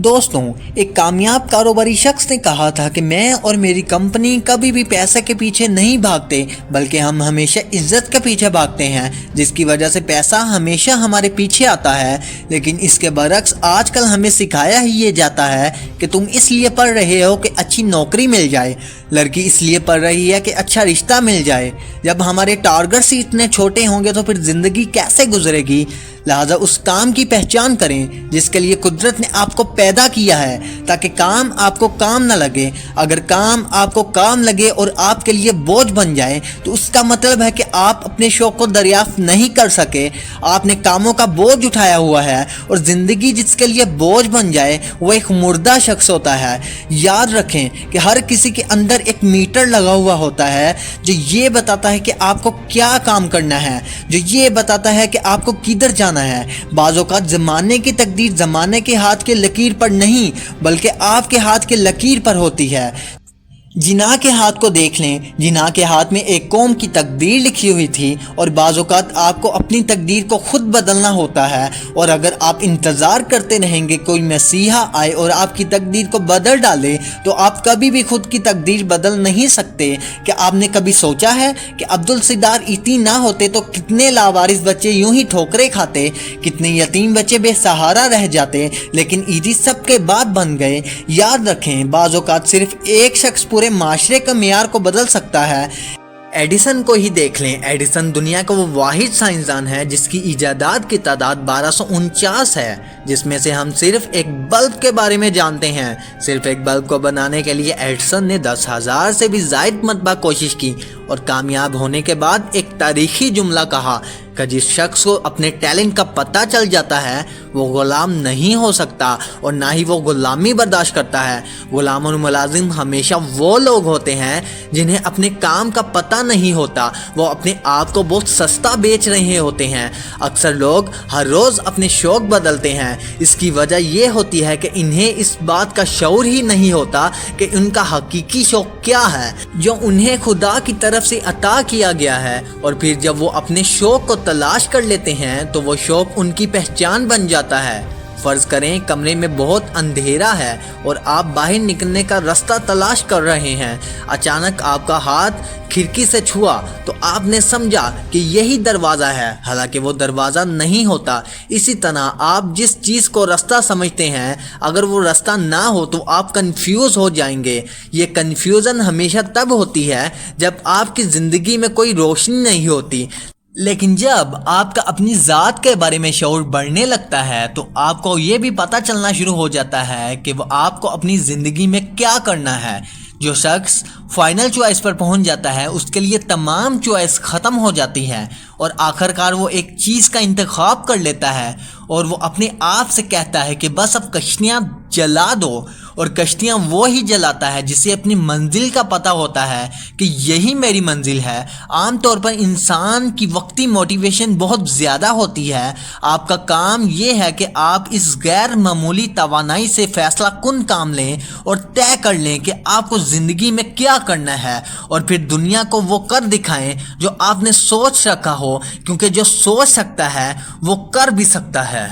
دوستوں، ایک کامیاب کاروباری شخص نے کہا تھا کہ میں اور میری کمپنی کبھی بھی پیسے کے پیچھے نہیں بھاگتے، بلکہ ہم ہمیشہ عزت کے پیچھے بھاگتے ہیں، جس کی وجہ سے پیسہ ہمیشہ ہمارے پیچھے آتا ہے۔ لیکن اس کے برعکس آج کل ہمیں سکھایا ہی یہ جاتا ہے کہ تم اس لیے پڑھ رہے ہو کہ اچھی نوکری مل جائے، لڑکی اس لیے پڑھ رہی ہے کہ اچھا رشتہ مل جائے۔ جب ہمارے ٹارگٹس اتنے چھوٹے ہوں گے تو پھر زندگی کیسے گزرے گی؟ لہٰذا اس کام کی پہچان کریں جس کے لیے قدرت نے آپ کو پیدا کیا ہے، تاکہ کام آپ کو کام نہ لگے۔ اگر کام آپ کو کام لگے اور آپ کے لیے بوجھ بن جائے تو اس کا مطلب ہے کہ آپ اپنے شوق کو دریافت نہیں کر سکے، آپ نے کاموں کا بوجھ اٹھایا ہوا ہے، اور زندگی جس کے لیے بوجھ بن جائے وہ ایک مردہ شخص ہوتا ہے۔ یاد رکھیں کہ ہر کسی کے اندر ایک میٹر لگا ہوا ہوتا ہے جو یہ بتاتا ہے کہ آپ کو کیا کام کرنا ہے، جو یہ بتاتا ہے کہ آپ کو کدھر جانا ہے۔ بعض اوقات زمانے کی تقدیر زمانے کے ہاتھ کے لکیر پر نہیں بلکہ آپ کے ہاتھ کے لکیر پر ہوتی ہے۔ جناح کے ہاتھ کو دیکھ لیں، جناح کے ہاتھ میں ایک قوم کی تقدیر لکھی ہوئی تھی، اور بعض اوقات آپ کو اپنی تقدیر کو خود بدلنا ہوتا ہے، اور اگر آپ انتظار کرتے رہیں گے کوئی مسیحا آئے اور آپ کی تقدیر کو بدل ڈالے تو آپ کبھی بھی خود کی تقدیر بدل نہیں سکتے۔ کیا آپ نے کبھی سوچا ہے کہ عبدالستار ایتی نہ ہوتے تو کتنے لاوارث بچے یوں ہی ٹھوکریں کھاتے، کتنے یتیم بچے بے سہارا رہ جاتے، لیکن ایتی سب کے بعد بن گئے۔ یاد رکھیں، بعض اوقات صرف ایک شخص پورے معاشرے کا معیار کو بدل سکتا ہے۔ ایڈیسن کو ہی دیکھ لیں۔ ایڈیسن دنیا کا وہ واحد سائنسدان ہے جس کی ایجادات کی تعداد 1249 ہے، جس میں سے ہم صرف ایک بلب کے بارے میں جانتے ہیں۔ صرف ایک بلب کو بنانے کے لیے ایڈیسن نے 10,000 سے بھی زائد مرتبہ کوشش کی، اور کامیاب ہونے کے بعد ایک تاریخی جملہ کہا کہ جس شخص کو اپنے ٹیلنٹ کا پتہ چل جاتا ہے وہ غلام نہیں ہو سکتا، اور نہ ہی وہ غلامی برداشت کرتا ہے۔ غلام اور ملازم ہمیشہ وہ لوگ ہوتے ہیں جنہیں اپنے کام کا پتہ نہیں ہوتا، وہ اپنے آپ کو بہت سستا بیچ رہے ہوتے ہیں۔ اکثر لوگ ہر روز اپنے شوق بدلتے ہیں، اس کی وجہ یہ ہوتی ہے کہ انہیں اس بات کا شعور ہی نہیں ہوتا کہ ان کا حقیقی شوق کیا ہے جو انہیں خدا کی طرف سے عطا کیا گیا ہے، اور پھر جب وہ اپنے شوق کو تلاش کر لیتے ہیں تو وہ شوق ان کی پہچان بن جاتا ہے۔ فرض کریں کمرے میں بہت اندھیرا ہے اور آپ باہر نکلنے کا راستہ تلاش کر رہے ہیں۔ اچانک آپ کا ہاتھ کھڑکی سے چھوا تو آپ نے سمجھا کہ یہی دروازہ ہے، حالانکہ وہ دروازہ نہیں ہوتا۔ اسی طرح آپ جس چیز کو راستہ سمجھتے ہیں، اگر وہ راستہ نہ ہو تو آپ کنفیوز ہو جائیں گے۔ یہ کنفیوژن ہمیشہ تب ہوتی ہے جب آپ کی زندگی میں کوئی روشنی نہیں ہوتی، لیکن جب آپ کا اپنی ذات کے بارے میں شعور بڑھنے لگتا ہے تو آپ کو یہ بھی پتہ چلنا شروع ہو جاتا ہے کہ وہ آپ کو اپنی زندگی میں کیا کرنا ہے۔ جو شخص فائنل چوائس پر پہنچ جاتا ہے اس کے لیے تمام چوائس ختم ہو جاتی ہے، اور آخرکار وہ ایک چیز کا انتخاب کر لیتا ہے، اور وہ اپنے آپ سے کہتا ہے کہ بس اب کشتیاں جلا دو، اور کشتیاں وہ ہی جلاتا ہے جسے اپنی منزل کا پتہ ہوتا ہے کہ یہی میری منزل ہے۔ عام طور پر انسان کی وقتی موٹیویشن بہت زیادہ ہوتی ہے۔ آپ کا کام یہ ہے کہ آپ اس غیر معمولی توانائی سے فیصلہ کن کام لیں اور طے کر لیں کہ آپ کو زندگی میں کیا کرنا ہے، اور پھر دنیا کو وہ کر دکھائیں جو آپ نے سوچ رکھا ہو، کیونکہ جو سوچ سکتا ہے وہ کر بھی سکتا ہے۔